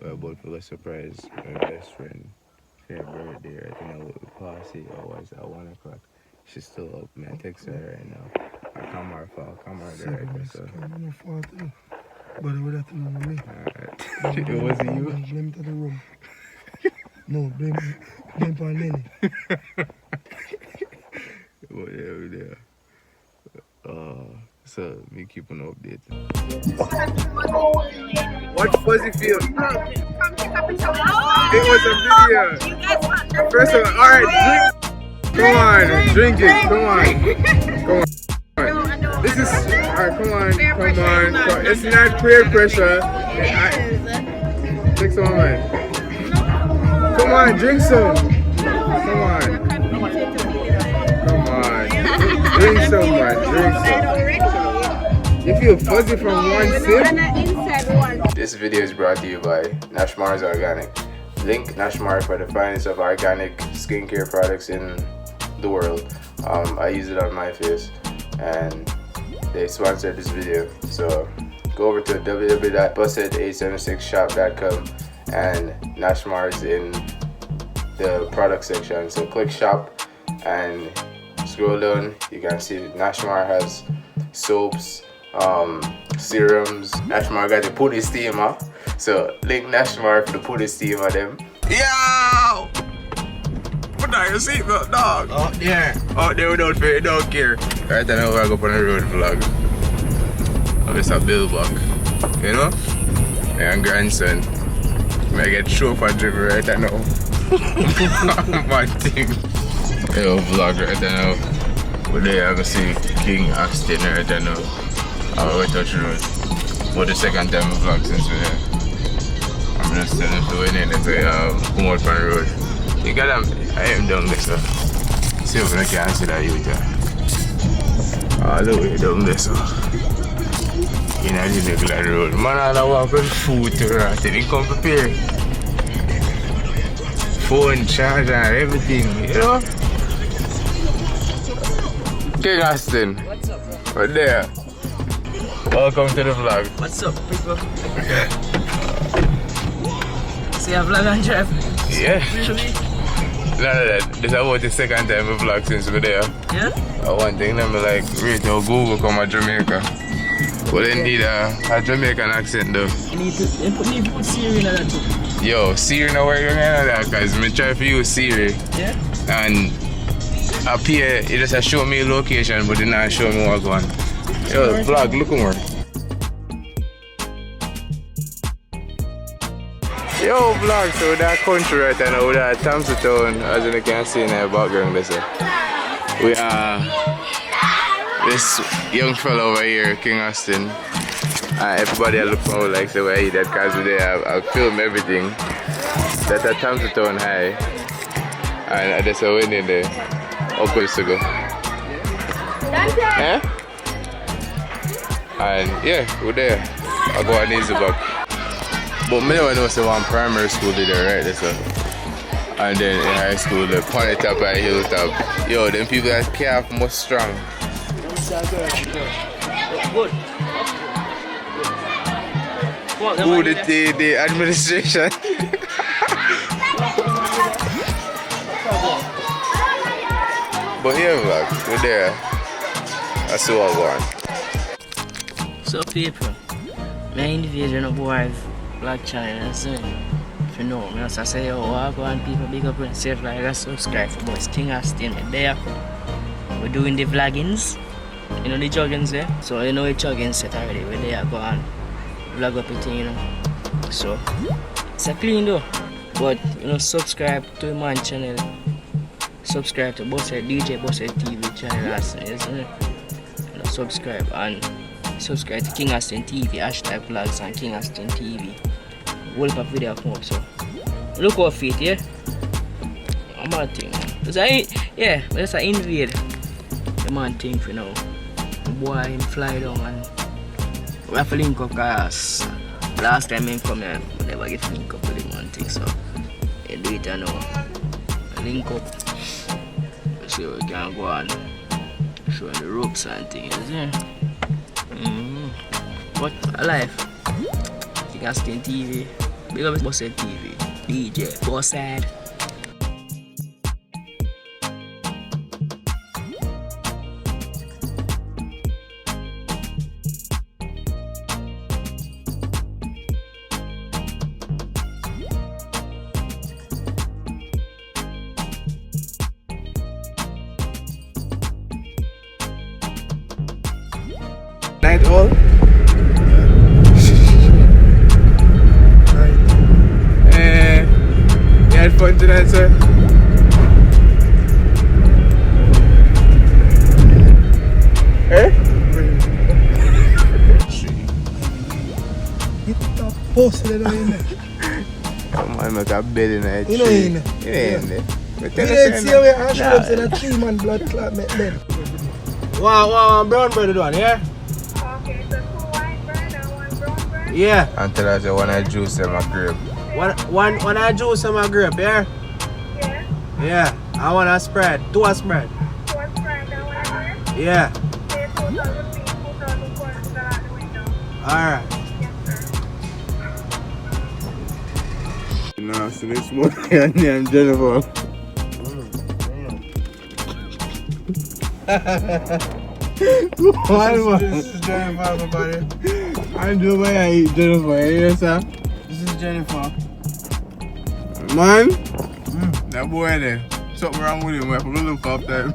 we're about to surprise my best friend for her birthday right now with the party hours at 1 o'clock. She's still up, man. I text her right now. I come her fall, come her there right there, so. I'm not fault too. But it would have to know me. Alright. It wasn't you? Blame to the room. No, blame for Lenny. Whatever there. So we keep on updating. What fuzzy feel? It was a video. First of all, alright, drink it. Come on. This is alright. Come on. It's not peer pressure. Take some, man. Come on, drink some. Come on. Drink some, man. You feel fuzzy from one sip? This video is brought to you by Nashmar's Organic. Link Nashmar for the finest of organic skincare products in the world. I use it on my face and they sponsored this video. So go over to www.busted876shop.com and Nashmar's in the product section. So click shop and scroll down. You can see Nashmar has soaps, serums. Nashmar got the putty steamer. So link Nashmar for the putty steamer them. Yo! Put on your seatbelt, dog. Out there without fear, don't care. Right now we're going on the road vlog. I'm just a billboard. You know? And grandson. I get chauffeur driver right now. Bad thing. Yo, vlog right now. But there I go see Kyng Aston right now. I'm going to touch the road. For the second time I vlog since we're here. I'm just telling you in and say come out on the road. You got them, I am down there, so. See if I can see that youth there. All the way down there, so. In the regular road. Man, all I walk with food to rot. They didn't come prepared. Phone, charger, and everything, you know? Kyng Aston. What's up, bro? Right there. Welcome to the vlog. What's up, people? See a vlog and drive? Yeah. Really? No, this is about the second time we vlog since we're there. Yeah? One thing, I'm like, wait till Google come to Jamaica. But they need a Jamaican accent though. You need to put Siri in that too. Yo, Siri no work on that because I try to use Siri. Yeah? And up here, it just show me a location, but it not show me what's going on. Yo, vlog, look more. Yo, vlog, so that country right now, with that Thompson, as you can see in the background, listen. We are this young fellow over here, Kyng Aston. Everybody I look for like the way that guys were there. I film everything. That's at Thompson High. And that's a win in there. Upwards to go. Eh? And yeah, we're there. I go on easy back. But me never know so one primary school did there, right? That's and then in high school, the pony top and hilltop. Yo, them people that calf most strong. Good. Who the administration? But yeah, vlog, we're there. That's what I want. So people, my individual no boy Black China, so if you know me, I say, yo, I go and people big up and safe like I subscribe for boys. Kyng Aston there. We're doing the vloggings. You know the joggings there? So you know the jogging set already. We're there, go and vlog up it, you know. So it's a clean though. But you know, subscribe to my channel. Subscribe to DJ Busted TV channel, isn't it? You know, subscribe and subscribe to Kyng Aston TV, #vlogs and Kyng Aston TV. Whole of video come up, so look how fit, yeah? I'm a thing. Yeah, that's an invade. The man thing for now. The boy him fly down and we have to link up cause last time him come here, we never get to link up with the man thing, so you do it now. Link up. So we can go on show the ropes and things, yeah. But alive. Kyng Aston TV, Big up Bosshead TV. DJ Bosshead. Night all? You had fun tonight, sir? Eh? Hit that post there, no in there. Come on, make a bed in a tree. You know in there. You know in there. But You tell us didn't see now. where I should have said that 3-man blood clot make them. One brown bread one, yeah? Okay, so 2 white bread and 1 brown bread? Yeah. And tell us you want to juice them a grape. One I juice and my grape, yeah? Yeah. Yeah. I want a spread. 2 a spread. 2 Sprite and 1 bread? Yeah. Okay, 2,000 feet, 2,400 out the window. Alright. Yes, sir. You know, so this morning your name Jennifer. This is Jennifer, everybody. I do what I eat Jennifer, you know, sir? This is Jennifer. Man, that boy there, something wrong with him, we have to look after him.